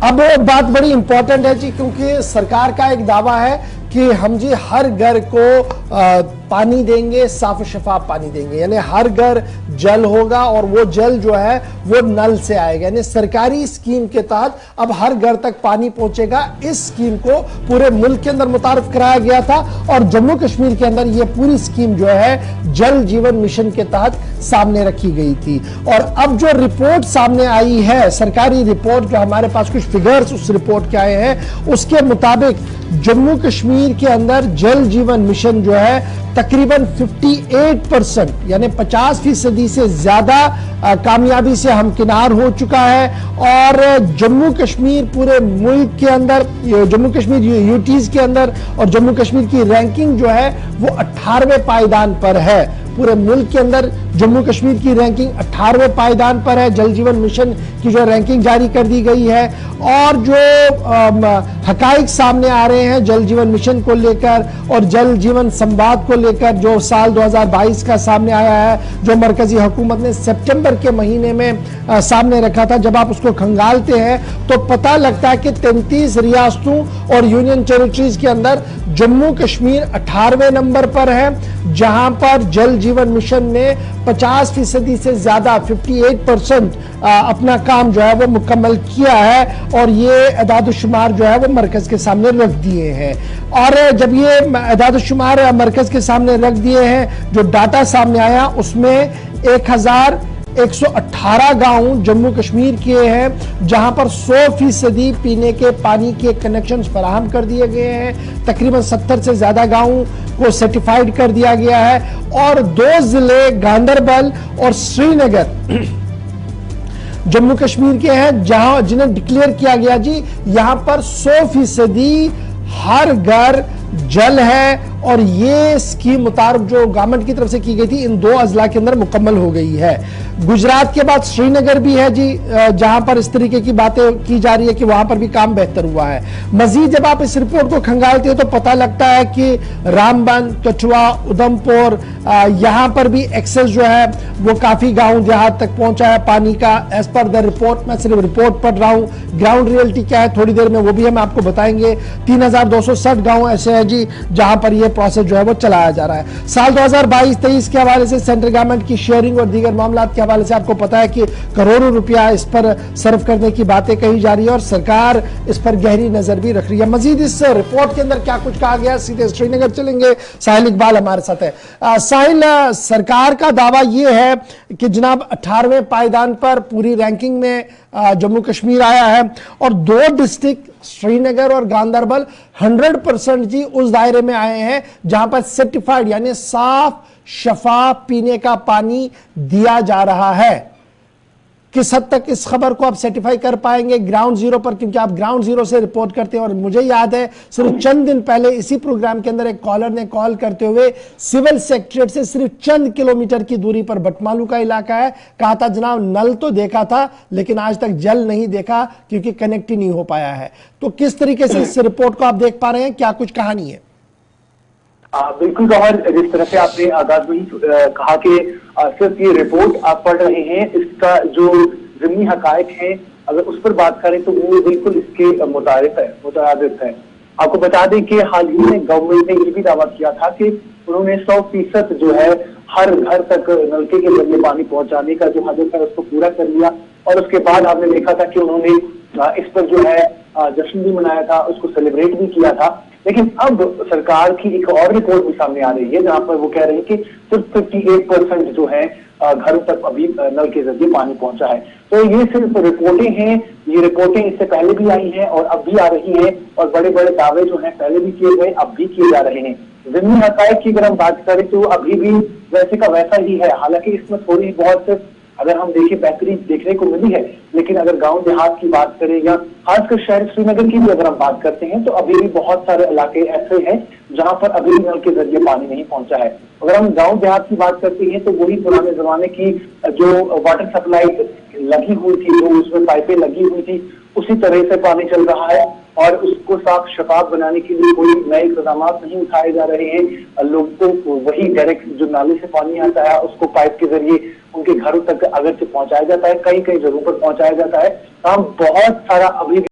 अब बात बड़ी इंपॉर्टेंट है जी, क्योंकि सरकार का एक दावा है कि हम जी हर घर को पानी देंगे, साफ शफाफ पानी देंगे, यानी हर घर जल होगा और वो जल जो है वो नल से आएगा, यानी सरकारी स्कीम के तहत अब हर घर तक पानी पहुंचेगा। इस स्कीम को पूरे मुल्क के अंदर मुतारिफ कराया गया था और जम्मू कश्मीर के अंदर ये पूरी स्कीम जो है जल जीवन मिशन के तहत सामने रखी गई थी। और अब जो रिपोर्ट सामने आई है, सरकारी रिपोर्ट, जो हमारे पास कुछ फिगर्स उस रिपोर्ट के आए हैं, उसके मुताबिक जम्मू कश्मीर के अंदर जल जीवन मिशन जो है तकरीबन 58% यानी 50% से ज्यादा कामयाबी से हमकिनार हो चुका है। और जम्मू कश्मीर पूरे मुल्क के अंदर, जम्मू कश्मीर यूटीज के अंदर और जम्मू कश्मीर की रैंकिंग जो है वो 18वें पायदान पर है। पूरे मुल्क के अंदर जम्मू कश्मीर की रैंकिंग 18वें पायदान पर है। जल जीवन मिशन की जो रैंकिंग जारी कर दी गई है और जो हकाइक सामने आ रहे हैं जल जीवन मिशन को लेकर और जल जीवन संवाद को लेकर, जो साल 2022 का सामने आया है, जो मरकजी हुकूमत ने सितंबर के महीने में सामने रखा था, जब आप उसको खंगालते हैं तो पता लगता है कि 33 रियासतों और यूनियन टेरिटरीज के अंदर जम्मू कश्मीर 18वें नंबर पर है, जहां पर जल जीवन मिशन ने 50% से ज्यादा 58% अपना काम जो है वो मुकम्मल किया है और ये एदाद-ओ-शुमार जो है वो मरकज के सामने रख दिए हैं। और जब ये एदाद-ओ-शुमार मरकज के सामने रख दिए हैं, जो डाटा सामने आया उसमें 1118 गांव जम्मू कश्मीर के हैं जहां पर 100% पीने के पानी के कनेक्शन फराहम कर दिए गए हैं। तकरीबन 70 से ज्यादा गांवों को सर्टिफाइड कर दिया गया है और 2 जिले गांदरबल और श्रीनगर जम्मू कश्मीर के हैं जहां जिन्हें डिक्लेयर किया गया जी यहां पर 100% हर घर जल है। और ये स्कीम मुताबिक जो गवर्नमेंट की तरफ से की गई थी इन 2 अजला के अंदर मुकम्मल हो गई है। गुजरात के बाद श्रीनगर भी है जी, जहां पर इस तरीके की बातें की जा रही है कि वहां पर भी काम बेहतर हुआ है। मजीद जब आप इस रिपोर्ट को खंगालते हैं तो पता लगता है कि रामबन, कठुआ, उधमपुर, यहां पर भी एक्सेस जो है वो काफी गांव देहात तक पहुंचा है पानी का, एज पर द रिपोर्ट। मैं सिर्फ रिपोर्ट पढ़ रहा हूं, ग्राउंड रियलिटी क्या है थोड़ी देर में वो भी हम आपको बताएंगे। 3260 गांव ऐसे हैं जी जहां पर ये प्रोसेस जो है वो चलाया जा रहा है। साल 2022-23 के हवाले से सेंट्रल गवर्नमेंट की शेयरिंग और दीगर मामला के हवाले से आपको पता है कि करोड़ों रुपया इस पर सर्व करने की बातें कही जा रही है और सरकार इस पर गहरी नजर भी रख रही है। मजीद इस रिपोर्ट के अंदर क्या कुछ कहा गया, सीधे श्रीनगर चलेंगे। साहिल इकबाल हमारे साथ है। साहिल, सरकार का दावा यह है कि जनाब 18वें पायदान पर पूरी रैंकिंग में जम्मू कश्मीर आया है और 2 डिस्ट्रिक्ट श्रीनगर और गांदरबल 100% जी उस दायरे में आए हैं जहां पर सर्टिफाइड यानी साफ शफाफ पीने का पानी दिया जा रहा है। किस हद तक इस खबर को आप सर्टिफाई कर पाएंगे ग्राउंड जीरो पर, क्योंकि आप ग्राउंड जीरो से रिपोर्ट करते हैं। और मुझे याद है सिर्फ चंद दिन पहले इसी प्रोग्राम के अंदर एक कॉलर ने कॉल करते हुए सिविल सेक्रेटरीट से सिर्फ चंद किलोमीटर की दूरी पर बटमालू का इलाका है, कहा था जनाब नल तो देखा था लेकिन आज तक जल नहीं देखा क्योंकि कनेक्ट ही नहीं हो पाया है। तो किस तरीके से इस रिपोर्ट को आप देख पा रहे हैं, क्या कुछ कहानी है? बिल्कुल गौहर, जिस तरह से आपने आगाज में ही कहा कि सिर्फ ये रिपोर्ट आप पढ़ रहे हैं, इसका जो ज़मीनी हकायक है अगर उस पर बात करें तो वो बिल्कुल इसके मुताबिक है। आपको बता दें कि हाल ही में गवर्नमेंट ने ये भी दावा किया था कि उन्होंने 100% जो है हर घर तक नलके के जरिए पानी पहुंचाने का जो हदफ है उसको पूरा कर लिया। और उसके बाद आपने देखा था कि उन्होंने इस पर जो है जश्न भी मनाया था, उसको सेलिब्रेट भी किया था। लेकिन अब सरकार की एक और रिपोर्ट भी सामने आ रही है जहां पर वो कह रहे हैं कि सिर्फ 58% जो है घरों तक अभी नल के जरिए पानी पहुंचा है। तो ये सिर्फ रिपोर्टें हैं, ये रिपोर्टें इससे पहले भी आई हैं और अब भी आ रही हैं और बड़े बड़े दावे जो हैं पहले भी किए गए अब भी किए जा रहे हैं। ज़मीनी हकायक की अगर हम बात करें तो अभी भी वैसे का वैसा ही है, हालांकि इसमें थोड़ी बहुत अगर हम देखें बेहतरी देखने को मिली है, लेकिन अगर गांव देहात की बात करें या खासकर शहर श्रीनगर की भी अगर हम बात करते हैं तो अभी भी बहुत सारे इलाके ऐसे हैं जहां पर अभी भी नल के जरिए पानी नहीं पहुंचा है। अगर हम गांव देहात की बात करते हैं तो वही पुराने जमाने की जो वाटर सप्लाई लगी हुई थी, जो उसमें पाइपें लगी हुई थी, उसी तरह से पानी चल रहा है और उसको साफ शफाफ बनाने के लिए कोई नए इक़दाम नहीं उठाए जा रहे हैं। लोगों को वही डायरेक्ट जो नाले से पानी आता है उसको पाइप के जरिए उनके घरों तक अगर से पहुंचाया जाता है, कई कई जगहों पर पहुंचाया जाता है। काम बहुत सारा अभी